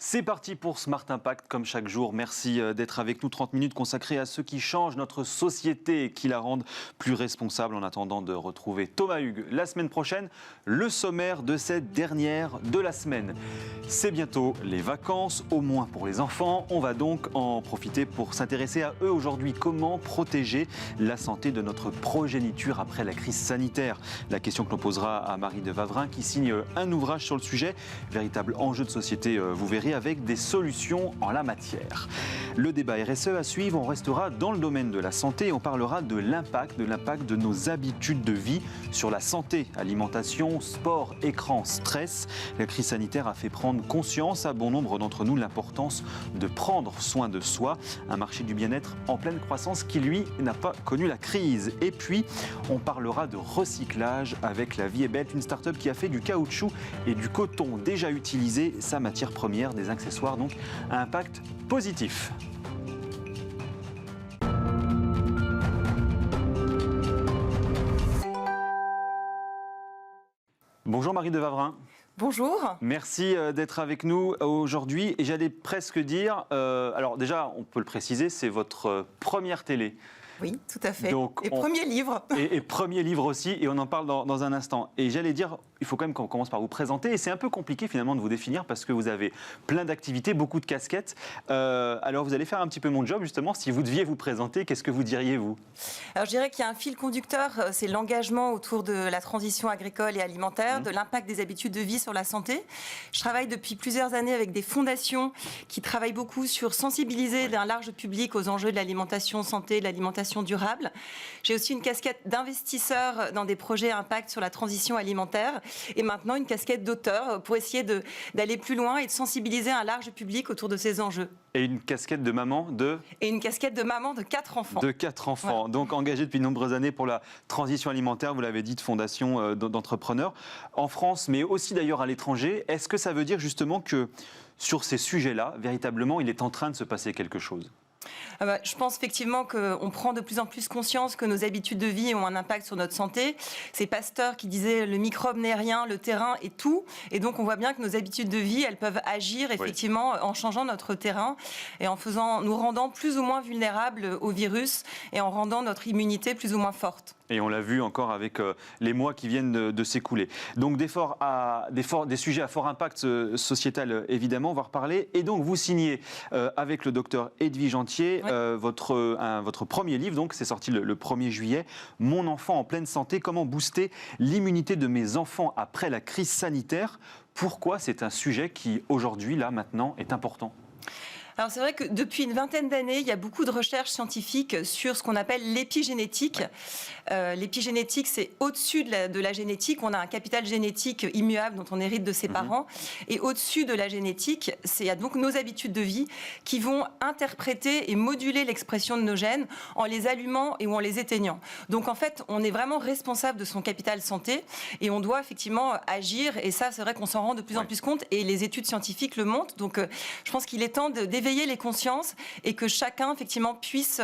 C'est parti pour Smart Impact, comme chaque jour. Merci d'être avec nous. 30 minutes consacrées à ceux qui changent notre société et qui la rendent plus responsable. En attendant de retrouver Thomas Hugues la semaine prochaine, le sommaire de cette dernière de la semaine. C'est bientôt les vacances, au moins pour les enfants. On va donc en profiter pour s'intéresser à eux aujourd'hui. Comment protéger la santé de notre progéniture après la crise sanitaire? La question que l'on posera à Marie de Wavrin qui signe un ouvrage sur le sujet. Véritable enjeu de société, vous verrez, avec des solutions en la matière. Le débat RSE à suivre, on restera dans le domaine de la santé. On parlera de l'impact de nos habitudes de vie sur la santé, alimentation, sport, écran, stress. La crise sanitaire a fait prendre conscience à bon nombre d'entre nous l'importance de prendre soin de soi. Un marché du bien-être en pleine croissance qui, lui, n'a pas connu la crise. Et puis, on parlera de recyclage avec La Vie est Belle, une start-up qui a fait du caoutchouc et du coton déjà utilisé, sa matière première, des accessoires donc à impact positif. Bonjour Marie de Wavrin. Bonjour. Merci d'être avec nous aujourd'hui. Et j'allais presque dire, alors déjà on peut le préciser, c'est votre première télé. Oui, tout à fait. Donc, premier livre. Et premier livre aussi, et on en parle dans un instant. Et j'allais dire, il faut quand même qu'on commence par vous présenter, et c'est un peu compliqué finalement de vous définir parce que vous avez plein d'activités, beaucoup de casquettes. Alors vous allez faire un petit peu mon job justement, si vous deviez vous présenter, qu'est-ce que vous diriez vous? Alors je dirais qu'il y a un fil conducteur, c'est l'engagement autour de la transition agricole et alimentaire, de l'impact des habitudes de vie sur la santé. Je travaille depuis plusieurs années avec des fondations qui travaillent beaucoup sur sensibiliser un large public aux enjeux de l'alimentation santé, de l'alimentation durable. J'ai aussi une casquette d'investisseur dans des projets à impact sur la transition alimentaire et maintenant une casquette d'auteur pour essayer d'aller plus loin et de sensibiliser un large public autour de ces enjeux. Et une casquette de maman de... Et une casquette de maman de 4 enfants. De 4 enfants, ouais. Donc engagée depuis de nombreuses années pour la transition alimentaire, vous l'avez dit, de fondation d'entrepreneurs en France, mais aussi d'ailleurs à l'étranger. Est-ce que ça veut dire justement que sur ces sujets-là, véritablement, il est en train de se passer quelque chose ? Je pense effectivement qu'on prend de plus en plus conscience que nos habitudes de vie ont un impact sur notre santé. C'est Pasteur qui disait le microbe n'est rien, le terrain est tout. Et donc on voit bien que nos habitudes de vie, elles peuvent agir effectivement en changeant notre terrain et en nous rendant plus ou moins vulnérables au virus et en rendant notre immunité plus ou moins forte. Et on l'a vu encore avec les mois qui viennent de s'écouler. Donc des sujets à fort impact sociétal, évidemment, on va reparler. Et donc vous signez avec le docteur Edwige Antier votre premier livre, donc c'est sorti le 1er juillet, Mon enfant en pleine santé, comment booster l'immunité de mes enfants après la crise sanitaire. Pourquoi c'est un sujet qui aujourd'hui, là, maintenant, est important ? Alors c'est vrai que depuis une vingtaine d'années, il y a beaucoup de recherches scientifiques sur ce qu'on appelle l'épigénétique. L'épigénétique, c'est au-dessus de la génétique. On a un capital génétique immuable dont on hérite de ses parents. Et au-dessus de la génétique, il y a donc nos habitudes de vie qui vont interpréter et moduler l'expression de nos gènes en les allumant et ou en les éteignant. Donc en fait, on est vraiment responsable de son capital santé et on doit effectivement agir. Et ça, c'est vrai qu'on s'en rend de plus en plus compte et les études scientifiques le montrent. Donc je pense qu'il est temps d'éveiller les consciences et que chacun effectivement puisse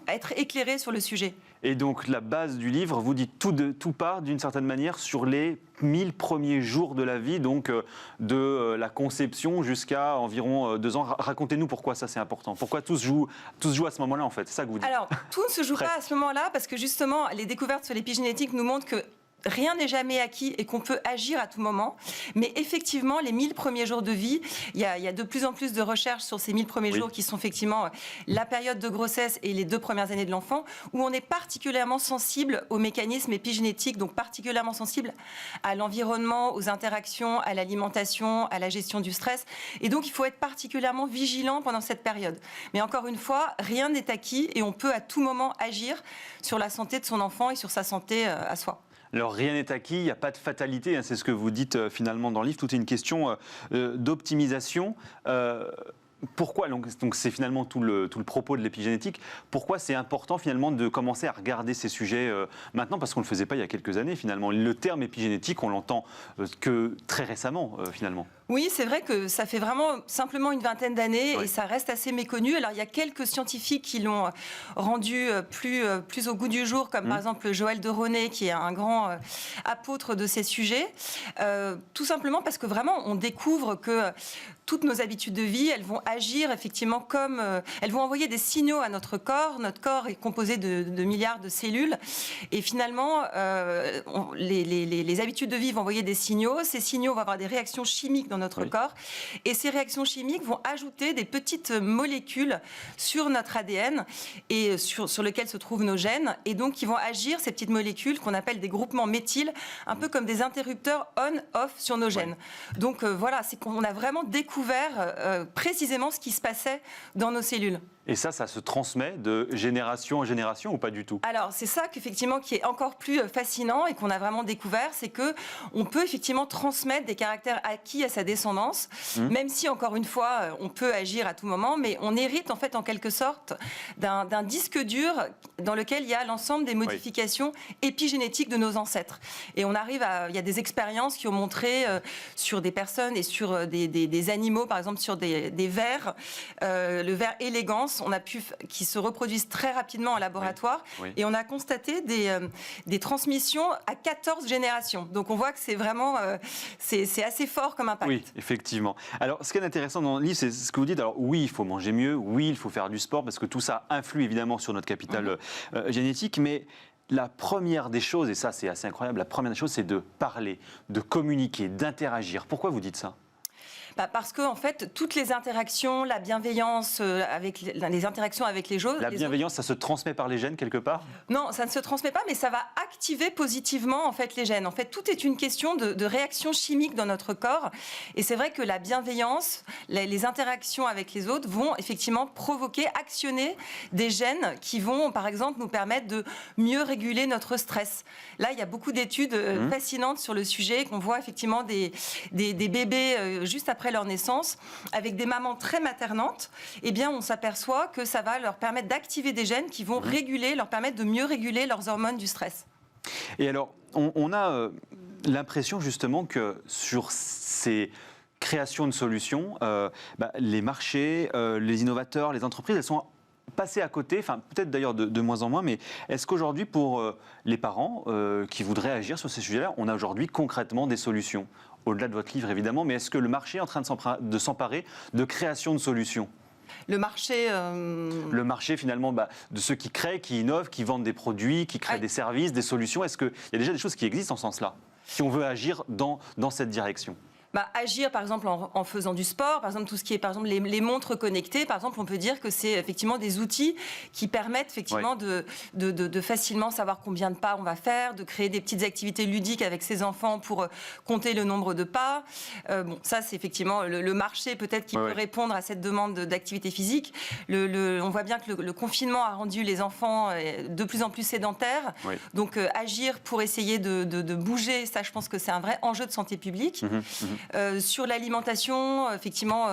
être éclairé sur le sujet. Et donc la base du livre, vous dites tout part d'une certaine manière sur les 1000 premiers jours de la vie, donc de la conception jusqu'à environ 2 ans. Racontez-nous pourquoi ça c'est important. Pourquoi tout se joue à ce moment-là en fait, c'est ça que vous dites? Alors tout ne se joue pas à ce moment-là parce que justement les découvertes sur l'épigénétique nous montrent que rien n'est jamais acquis et qu'on peut agir à tout moment. Mais effectivement, les 1000 premiers jours de vie, il y a de plus en plus de recherches sur ces 1000 premiers jours qui sont effectivement la période de grossesse et les 2 premières années de l'enfant, où on est particulièrement sensible aux mécanismes épigénétiques, donc particulièrement sensible à l'environnement, aux interactions, à l'alimentation, à la gestion du stress. Et donc, il faut être particulièrement vigilant pendant cette période. Mais encore une fois, rien n'est acquis et on peut à tout moment agir sur la santé de son enfant et sur sa santé à soi. Alors rien n'est acquis, il n'y a pas de fatalité, hein, c'est ce que vous dites finalement dans le livre, tout est une question d'optimisation. Pourquoi, donc c'est finalement tout le propos de l'épigénétique, pourquoi c'est important finalement de commencer à regarder ces sujets maintenant, parce qu'on ne le faisait pas il y a quelques années finalement. Le terme épigénétique, on l'entend que très récemment finalement. Oui, c'est vrai que ça fait vraiment simplement une vingtaine d'années Oui. et ça reste assez méconnu. Alors, il y a quelques scientifiques qui l'ont rendu plus au goût du jour, comme par exemple Joël de Ronet, qui est un grand apôtre de ces sujets. Tout simplement parce que vraiment, on découvre que toutes nos habitudes de vie, elles vont agir effectivement comme... elles vont envoyer des signaux à notre corps. Notre corps est composé de milliards de cellules. Et finalement, les habitudes de vie vont envoyer des signaux. Ces signaux vont avoir des réactions chimiques dans notre corps. Et ces réactions chimiques vont ajouter des petites molécules sur notre ADN et sur lequel se trouvent nos gènes. Et donc, qui vont agir, ces petites molécules qu'on appelle des groupements méthyl, un peu comme des interrupteurs on-off sur nos gènes. Donc voilà, c'est qu'on a vraiment découvert précisément ce qui se passait dans nos cellules. Et ça se transmet de génération en génération ou pas du tout? Alors, c'est ça qu'effectivement qui est encore plus fascinant et qu'on a vraiment découvert, c'est que on peut effectivement transmettre des caractères acquis à sa descendance, même si, encore une fois, on peut agir à tout moment, mais on hérite en fait en quelque sorte d'un disque dur dans lequel il y a l'ensemble des modifications épigénétiques de nos ancêtres. Et on arrive il y a des expériences qui ont montré sur des personnes et sur des animaux, par exemple sur des vers, le ver élégance, qui se reproduisent très rapidement en laboratoire, et on a constaté des transmissions à 14 générations. Donc on voit que c'est vraiment c'est assez fort comme impact. Oui, effectivement. Alors, ce qui est intéressant dans le livre, c'est ce que vous dites. Alors, oui, il faut manger mieux, oui, il faut faire du sport, parce que tout ça influe évidemment sur notre capital génétique, mais la première des choses, et ça c'est assez incroyable, la première des choses, c'est de parler, de communiquer, d'interagir. Pourquoi vous dites ça ? Parce que en fait, toutes les interactions, la bienveillance, les interactions avec les autres... La bienveillance, ça se transmet par les gènes quelque part ? Non, ça ne se transmet pas, mais ça va activer positivement en fait les gènes. En fait, tout est une question de réaction chimique dans notre corps. Et c'est vrai que la bienveillance, les interactions avec les autres vont effectivement provoquer, actionner des gènes qui vont, par exemple, nous permettre de mieux réguler notre stress. Là, il y a beaucoup d'études fascinantes sur le sujet, qu'on voit effectivement des bébés juste après leur naissance, avec des mamans très maternantes, eh bien, on s'aperçoit que ça va leur permettre d'activer des gènes qui vont leur permettre de mieux réguler leurs hormones du stress. Et alors, on a l'impression justement que sur ces créations de solutions, les marchés, les innovateurs, les entreprises, elles sont passées à côté, enfin peut-être d'ailleurs de moins en moins, mais est-ce qu'aujourd'hui pour les parents qui voudraient agir sur ces sujets-là, on a aujourd'hui concrètement des solutions ? Au-delà de votre livre évidemment, mais est-ce que le marché est en train de s'emparer de création de solutions ? Le marché... Le marché finalement de ceux qui créent, qui innovent, qui vendent des produits, qui créent des services, des solutions. Est-ce qu'il y a déjà des choses qui existent en ce sens-là, si on veut agir dans cette direction ? Agir par exemple en faisant du sport, par exemple tout ce qui est par exemple les montres connectées, par exemple on peut dire que c'est effectivement des outils qui permettent effectivement de facilement savoir combien de pas on va faire, de créer des petites activités ludiques avec ses enfants pour compter le nombre de pas. Ça c'est effectivement le marché peut-être qui peut répondre à cette demande d'activité physique. On voit bien que le confinement a rendu les enfants de plus en plus sédentaires, donc agir pour essayer de bouger, ça je pense que c'est un vrai enjeu de santé publique. Sur l'alimentation, effectivement,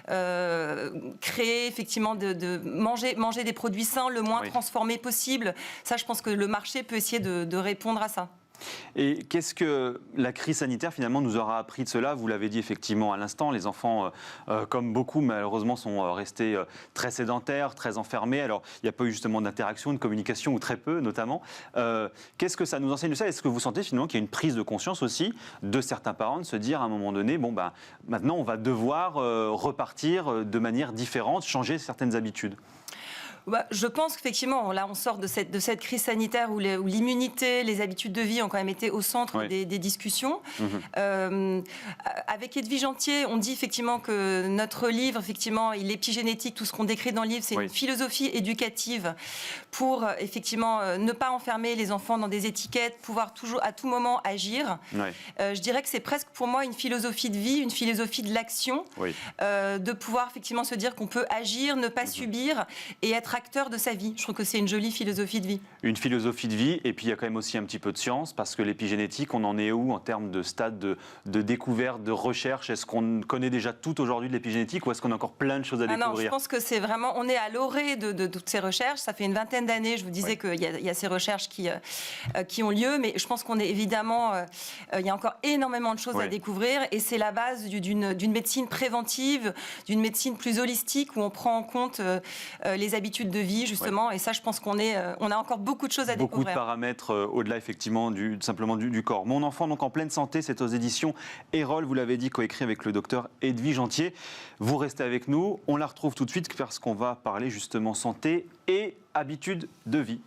créer, effectivement, de manger des produits sains le moins transformés possible. Ça, je pense que le marché peut essayer de répondre à ça. Et qu'est-ce que la crise sanitaire finalement nous aura appris de cela ? Vous l'avez dit effectivement à l'instant, les enfants, comme beaucoup malheureusement, sont restés très sédentaires, très enfermés. Alors il n'y a pas eu justement d'interaction, de communication, ou très peu notamment. Qu'est-ce que ça nous enseigne de ça ? Est-ce que vous sentez finalement qu'il y a une prise de conscience aussi de certains parents de se dire à un moment donné, maintenant on va devoir repartir de manière différente, changer certaines habitudes ? Je pense qu'effectivement, là, on sort de cette crise sanitaire où l'immunité, les habitudes de vie ont quand même été au centre des discussions. Avec Edwige Antier, on dit effectivement que notre livre, effectivement, l'épigénétique, tout ce qu'on décrit dans le livre, c'est une philosophie éducative pour effectivement ne pas enfermer les enfants dans des étiquettes, pouvoir toujours à tout moment agir. Je dirais que c'est presque pour moi une philosophie de vie, une philosophie de l'action, de pouvoir effectivement se dire qu'on peut agir, ne pas subir et être acteur de sa vie. Je trouve que c'est une jolie philosophie de vie. Une philosophie de vie, et puis il y a quand même aussi un petit peu de science, parce que l'épigénétique, on en est où en termes de stade de découverte, de recherche? Est-ce qu'on connaît déjà tout aujourd'hui de l'épigénétique, ou est-ce qu'on a encore plein de choses à découvrir? Non, je pense que c'est vraiment, on est à l'orée de toutes ces recherches. Ça fait une vingtaine d'années, je vous disais qu'il y a ces recherches qui ont lieu, mais je pense qu'on est évidemment, il y a encore énormément de choses à découvrir, et c'est la base d'une médecine préventive, d'une médecine plus holistique, où on prend en compte les habitudes de vie, justement, et ça, je pense qu'on a encore beaucoup de choses à découvrir. Beaucoup de paramètres au-delà, effectivement, simplement du corps. Mon enfant, donc en pleine santé, c'est aux éditions Erol, vous l'avez dit, coécrit avec le docteur Edwige Antier. Vous restez avec nous, on la retrouve tout de suite parce qu'on va parler justement santé et habitudes de vie.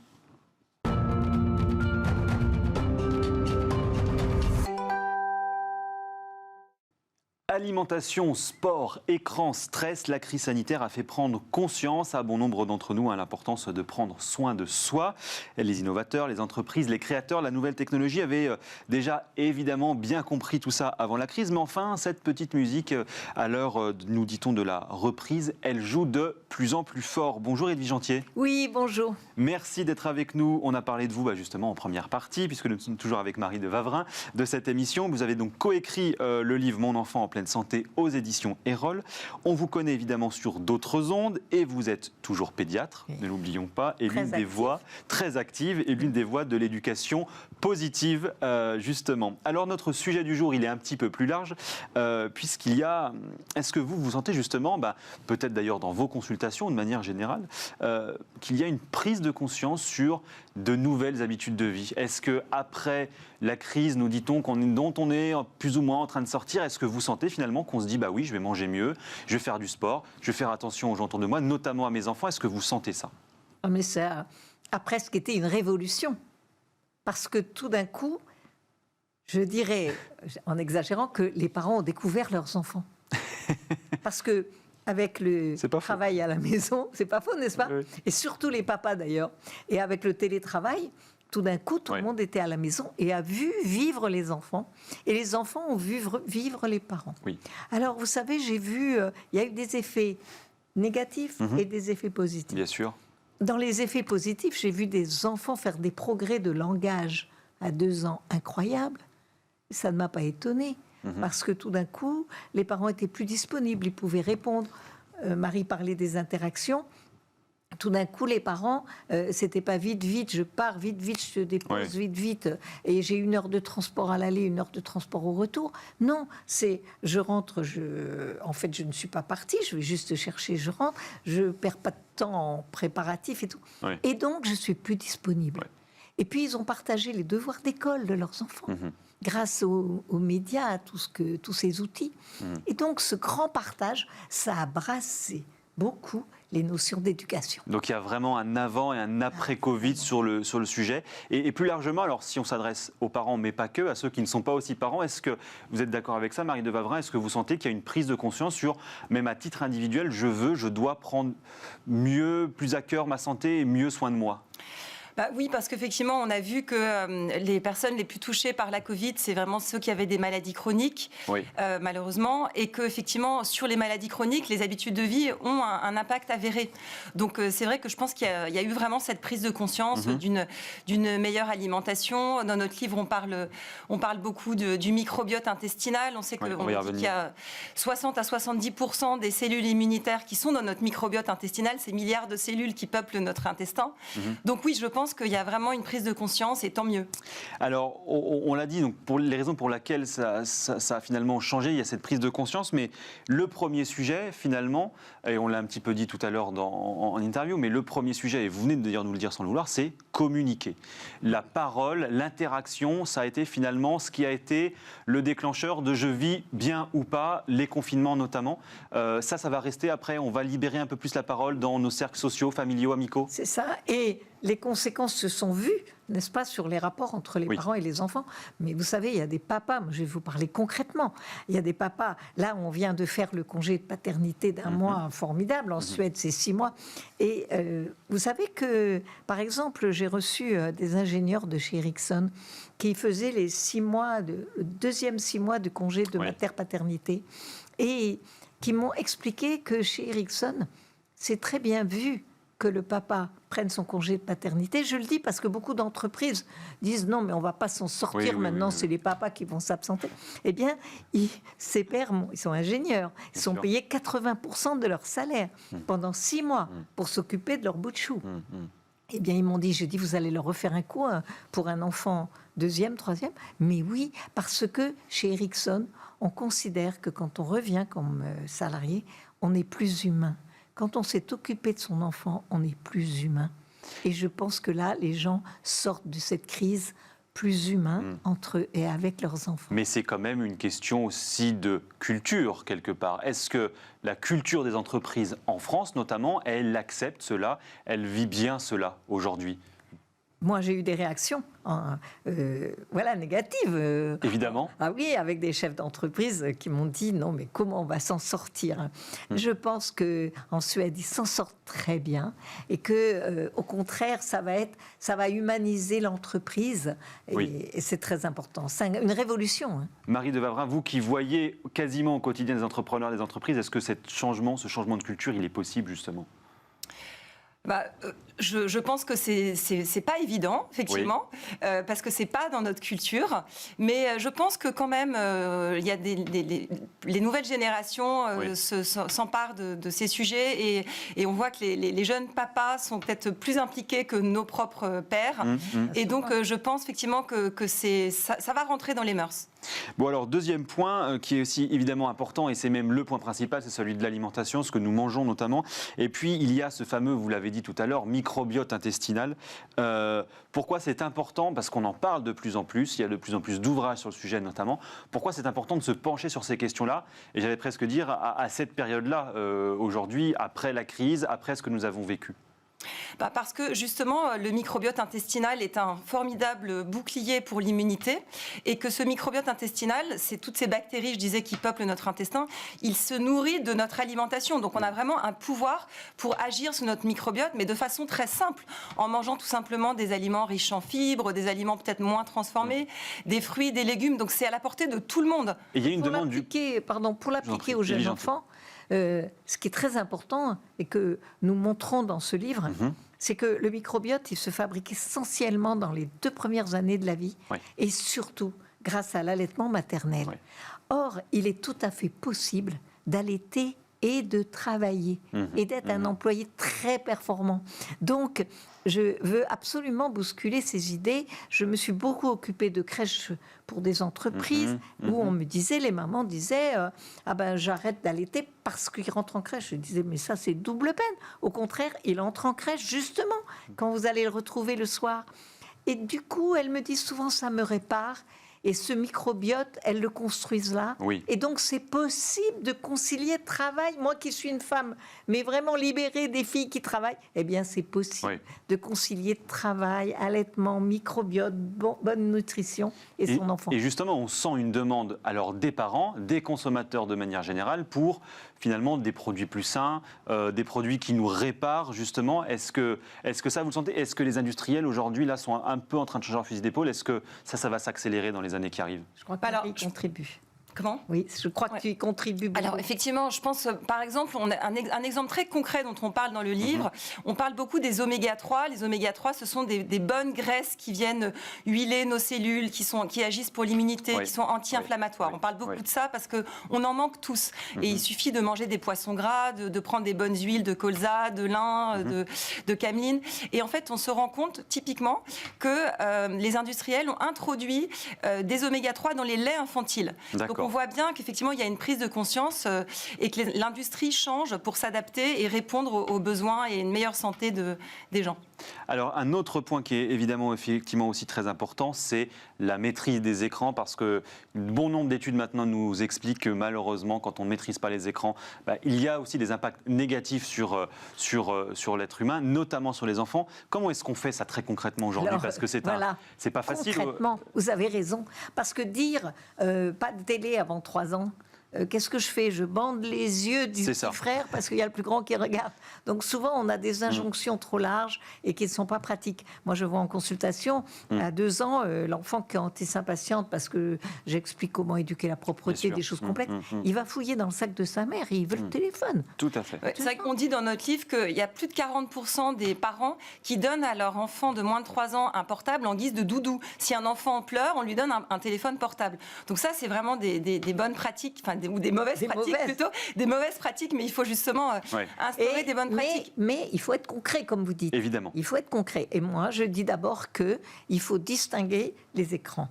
Alimentation, sport, écran, stress, la crise sanitaire a fait prendre conscience à bon nombre d'entre nous à l'importance de prendre soin de soi. Les innovateurs, les entreprises, les créateurs, la nouvelle technologie avaient déjà évidemment bien compris tout ça avant la crise, mais enfin, cette petite musique, à l'heure, nous dit-on, de la reprise, elle joue de plus en plus fort. Bonjour Edwige Antier. Oui, bonjour. Merci d'être avec nous. On a parlé de vous justement en première partie, puisque nous sommes toujours avec Marie de Wavrin de cette émission. Vous avez donc coécrit le livre Mon enfant en pleine santé aux éditions Erol. On vous connaît évidemment sur d'autres ondes et vous êtes toujours pédiatre, ne l'oublions pas, et l'une des voix très active et l'une des voix de l'éducation positive justement. Alors notre sujet du jour, il est un petit peu plus large puisqu'il y a, est-ce que vous sentez justement, peut-être d'ailleurs dans vos consultations de manière générale, qu'il y a une prise de conscience sur de nouvelles habitudes de vie? Est-ce que après la crise, nous dit-on, dont on est plus ou moins en train de sortir, est-ce que vous sentez finalement qu'on se dit oui, je vais manger mieux, je vais faire du sport, je vais faire attention aux gens autour de moi, notamment à mes enfants? Est-ce que vous sentez ça? Mais ça a presque été une révolution. Parce que tout d'un coup, je dirais, en exagérant, que les parents ont découvert leurs enfants. Parce que avec le travail à la maison, c'est pas faux, n'est-ce pas? Oui. Et surtout les papas d'ailleurs. Et avec le télétravail, tout d'un coup, tout le monde était à la maison et a vu vivre les enfants. Et les enfants ont vu vivre les parents. Oui. Alors, vous savez, j'ai vu, il y a eu des effets négatifs et des effets positifs. Bien sûr. Dans les effets positifs, j'ai vu des enfants faire des progrès de langage à 2 ans incroyables. Ça ne m'a pas étonnée. Parce que tout d'un coup, les parents étaient plus disponibles, ils pouvaient répondre. Marie parlait des interactions. Tout d'un coup, les parents, c'était pas vite, je pars, vite, je te dépose, vite, et j'ai 1 heure de transport à l'aller, 1 heure de transport au retour. Non, c'est je rentre, en fait, je ne suis pas partie, je vais juste chercher, je rentre, je perds pas de temps en préparatifs et tout. Oui. Et donc, je suis plus disponible. Oui. Et puis, ils ont partagé les devoirs d'école de leurs enfants. Grâce aux médias, à tous ces outils. Et donc, ce grand partage, ça a brassé beaucoup les notions d'éducation. Donc, il y a vraiment un avant et un après-Covid sur le sujet. Et plus largement, alors si on s'adresse aux parents, mais pas que, à ceux qui ne sont pas aussi parents, est-ce que vous êtes d'accord avec ça, Marie de Wavrin? Est-ce que vous sentez qu'il y a une prise de conscience sur, même à titre individuel, je dois prendre plus à cœur ma santé et mieux soin de moi? Oui, parce qu'effectivement, on a vu que les personnes les plus touchées par la Covid, c'est vraiment ceux qui avaient des maladies chroniques, malheureusement, et qu'effectivement, sur les maladies chroniques, les habitudes de vie ont un impact avéré. Donc, c'est vrai que je pense qu'il y a eu vraiment cette prise de conscience d'une meilleure alimentation. Dans notre livre, on parle beaucoup du microbiote intestinal. On sait qu'il y a 60 à 70% des cellules immunitaires qui sont dans notre microbiote intestinal, ces milliards de cellules qui peuplent notre intestin. Donc oui, je pense qu'il y a vraiment une prise de conscience, et tant mieux. Alors, on l'a dit, donc pour les raisons pour lesquelles ça a finalement changé, il y a cette prise de conscience, mais le premier sujet, finalement, et on l'a un petit peu dit tout à l'heure en interview, mais le premier sujet, et vous venez d'ailleurs nous le dire sans le vouloir, c'est communiquer. La parole, l'interaction, ça a été finalement ce qui a été le déclencheur de je vis bien ou pas, les confinements notamment. Ça va rester après, on va libérer un peu plus la parole dans nos cercles sociaux, familiaux, amicaux. C'est ça, et les conséquences se sont vues, n'est-ce pas, sur les rapports entre les parents et les enfants. Mais vous savez, il y a des papas, je vais vous parler concrètement, il y a des papas, là on vient de faire le congé de paternité d'1 mois formidable, en Suède c'est 6 mois, et vous savez que, par exemple, j'ai reçu des ingénieurs de chez Ericsson qui faisaient les 6 mois, le deuxième 6 mois de congé de mater-paternité, et qui m'ont expliqué que chez Ericsson, c'est très bien vu que le papa prenne son congé de paternité. Je le dis parce que beaucoup d'entreprises disent non, mais on ne va pas s'en sortir maintenant, c'est les papas qui vont s'absenter. Eh bien, ces pères, ils sont ingénieurs, ils sont payés 80% de leur salaire pendant 6 mois pour s'occuper de leur bout de chou. Eh bien, ils m'ont dit, vous allez leur refaire un coup pour un enfant 2e, 3e. Mais oui, parce que chez Ericsson, on considère que quand on revient comme salarié, on est plus humain. Quand on s'est occupé de son enfant, on est plus humain. Et je pense que là, les gens sortent de cette crise plus humains entre eux et avec leurs enfants. Mais c'est quand même une question aussi de culture, quelque part. Est-ce que la culture des entreprises en France, notamment, elle accepte cela, elle vit bien cela aujourd'hui ? Moi, j'ai eu des réactions négatives. Évidemment. Ah oui, avec des chefs d'entreprise qui m'ont dit non, mais comment on va s'en sortir ? Je pense qu'en Suède, ils s'en sortent très bien et que, au contraire, ça va humaniser l'entreprise et c'est très important. C'est une révolution. Marie de Wavrin, vous qui voyez quasiment au quotidien des entrepreneurs, des entreprises, est-ce que ce changement de culture, il est possible justement ? Je pense que c'est pas évident, effectivement, parce que c'est pas dans notre culture. Mais je pense que quand même, il y a les nouvelles générations s'emparent de ces sujets et on voit que les jeunes papas sont peut-être plus impliqués que nos propres pères. Et donc, je pense effectivement que ça va rentrer dans les mœurs. Bon alors, deuxième point qui est aussi évidemment important, et c'est même le point principal, c'est celui de l'alimentation, ce que nous mangeons notamment. Et puis, il y a ce fameux, vous l'avez dit tout à l'heure, microbiote intestinal. Pourquoi c'est important ? Parce qu'on en parle de plus en plus, il y a de plus en plus d'ouvrages sur le sujet notamment. Pourquoi c'est important de se pencher sur ces questions-là ? Et j'allais presque dire, à cette période-là, aujourd'hui, après la crise, après ce que nous avons vécu. Parce que justement, le microbiote intestinal est un formidable bouclier pour l'immunité et que ce microbiote intestinal, c'est toutes ces bactéries, je disais, qui peuplent notre intestin, il se nourrit de notre alimentation. Donc on a vraiment un pouvoir pour agir sur notre microbiote, mais de façon très simple, en mangeant tout simplement des aliments riches en fibres, des aliments peut-être moins transformés, des fruits, des légumes. Donc c'est à la portée de tout le monde. Et il y a une pour demande l'appliquer aux jeunes enfants, ce qui est très important et que nous montrons dans ce livre, c'est que le microbiote, il se fabrique essentiellement dans les 2 premières années de la vie et surtout grâce à l'allaitement maternel. Or, il est tout à fait possible d'allaiter et de travailler et d'être un employé très performant. Donc, je veux absolument bousculer ces idées. Je me suis beaucoup occupée de crèches pour des entreprises où on me disait, les mamans disaient j'arrête d'allaiter parce qu'il rentre en crèche. Je disais mais ça c'est double peine. Au contraire, il entre en crèche justement quand vous allez le retrouver le soir. Et du coup, elles me disent souvent ça me répare. Et ce microbiote, elles le construisent là. Et donc, c'est possible de concilier travail. Moi qui suis une femme, mais vraiment libérée des filles qui travaillent, eh bien, c'est possible de concilier travail, allaitement, microbiote, bonne nutrition et son enfant. Et justement, on sent une demande alors des parents, des consommateurs de manière générale, pour finalement des produits plus sains, des produits qui nous réparent justement. Est-ce que ça, vous le sentez ? Est-ce que les industriels aujourd'hui là sont un peu en train de changer leur fusil d'épaule ? Est-ce que ça va s'accélérer dans les années qui arrivent ? Je crois qu'ils contribuent. Comment ? Oui, je crois que tu y contribues beaucoup. Alors effectivement, je pense, par exemple, on a un exemple très concret dont on parle dans le livre. On parle beaucoup des oméga 3. Les oméga 3, ce sont des bonnes graisses qui viennent huiler nos cellules, qui agissent pour l'immunité, qui sont anti-inflammatoires. On parle beaucoup de ça parce qu'on en manque tous. Et il suffit de manger des poissons gras, de prendre des bonnes huiles de colza, de lin, de cameline. Et en fait, on se rend compte typiquement que les industriels ont introduit des oméga 3 dans les laits infantiles. Donc on voit bien qu'effectivement, il y a une prise de conscience et que l'industrie change pour s'adapter et répondre aux besoins et une meilleure santé des gens. Alors, un autre point qui est évidemment effectivement aussi très important, c'est la maîtrise des écrans, parce que bon nombre d'études maintenant nous expliquent que malheureusement, quand on ne maîtrise pas les écrans, il y a aussi des impacts négatifs sur l'être humain, notamment sur les enfants. Comment est-ce qu'on fait ça très concrètement aujourd'hui ? Parce que c'est pas facile. Concrètement, vous avez raison. Parce que dire pas de télé avant 3 ans, qu'est-ce que je fais? Je bande les yeux du C'est petit ça. frère parce qu'il y a le plus grand qui regarde. Donc souvent, on a des injonctions trop larges et qui ne sont pas pratiques. Moi, je vois en consultation, à 2 ans, l'enfant quand il s'impatiente parce que j'explique comment éduquer la Bien propreté, sûr. des choses complexes, il va fouiller dans le sac de sa mère et il veut le téléphone. Tout à fait. Ouais, c'est vrai qu'on dit dans notre livre qu'il y a plus de 40% des parents qui donnent à leur enfant de moins de 3 ans un portable en guise de doudou. Si un enfant pleure, on lui donne un téléphone portable. Donc ça, c'est vraiment des bonnes pratiques, ou des mauvaises pratiques plutôt. Des mauvaises pratiques, mais il faut justement instaurer des bonnes pratiques. Mais il faut être concret, comme vous dites. Évidemment. Il faut être concret. Et moi, je dis d'abord qu'il faut distinguer les écrans.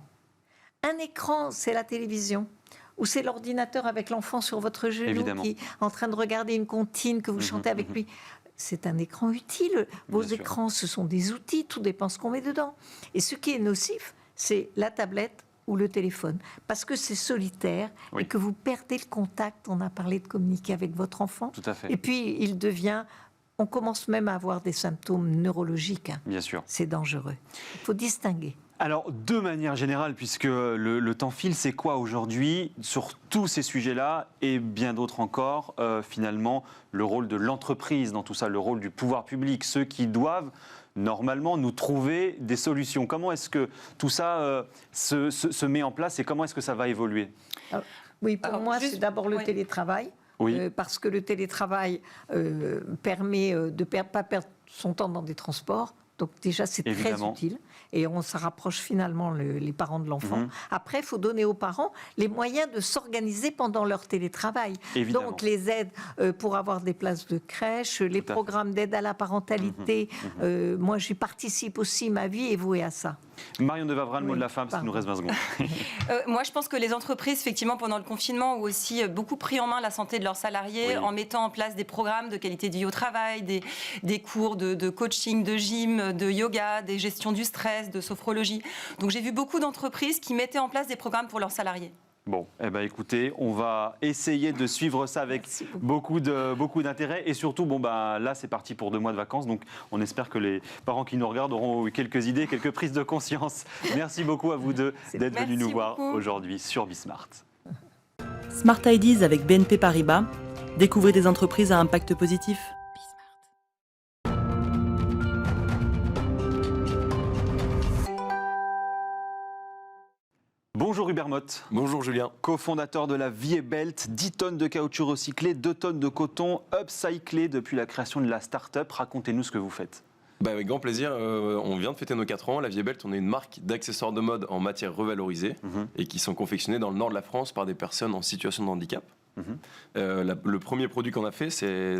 Un écran, c'est la télévision. Ou c'est l'ordinateur avec l'enfant sur votre genou Évidemment. qui est en train de regarder une comptine que vous chantez avec lui. C'est un écran utile. Vos Bien sûr. écrans, ce sont des outils, tout dépend ce qu'on met dedans. Et ce qui est nocif, c'est la tablette ou le téléphone, parce que c'est solitaire Oui. et que vous perdez le contact. On a parlé de communiquer avec votre enfant. Tout à fait. Et puis, on commence même à avoir des symptômes neurologiques. Bien sûr. C'est dangereux. Il faut distinguer. Alors, de manière générale, puisque le temps file, c'est quoi aujourd'hui, sur tous ces sujets-là, et bien d'autres encore, finalement, le rôle de l'entreprise dans tout ça, le rôle du pouvoir public, ceux qui doivent normalement nous trouver des solutions. Comment est-ce que tout ça se met en place et comment est-ce que ça va évoluer? Oui, pour Alors, moi, juste- c'est d'abord le oui. télétravail. Oui. Parce que le télétravail permet de ne pas perdre son temps dans des transports. Donc déjà, c'est très Évidemment. utile. Et ça rapproche finalement les parents de l'enfant. Après, il faut donner aux parents les moyens de s'organiser pendant leur télétravail. Évidemment. Donc les aides pour avoir des places de crèche, les Tout à programmes d'aide à la parentalité. Moi, j'y participe aussi. Ma vie est vouée à ça. Marion de Wavrin, le mot Oui, de la femme, parce qu'il nous reste 20 secondes. Moi, je pense que les entreprises, effectivement, pendant le confinement, ont aussi beaucoup pris en main la santé de leurs salariés Oui. en mettant en place des programmes de qualité de vie au travail, des cours de coaching, de gym, de yoga, des gestions du stress, de sophrologie. Donc, j'ai vu beaucoup d'entreprises qui mettaient en place des programmes pour leurs salariés. Bon, eh ben, écoutez, on va essayer de suivre ça avec Merci beaucoup. beaucoup d'intérêt. Et surtout, là, c'est parti pour 2 mois de vacances. Donc, on espère que les parents qui nous regardent auront eu quelques idées, quelques prises de conscience. Merci beaucoup à vous deux d'être venus nous Merci voir beaucoup. aujourd'hui sur Bismart. Smart Ideas avec BNP Paribas. Découvrez des entreprises à impact positif. Bonjour Hubert Motte, Bonjour Julien. cofondateur de la Vie Belt, 10 tonnes de caoutchouc recyclé, 2 tonnes de coton upcyclé depuis la création de la start-up. Racontez-nous ce que vous faites. Avec grand plaisir, on vient de fêter nos 4 ans. La Vie Belt, on est une marque d'accessoires de mode en matière revalorisée et qui sont confectionnés dans le nord de la France par des personnes en situation de handicap. Le premier produit qu'on a fait, c'est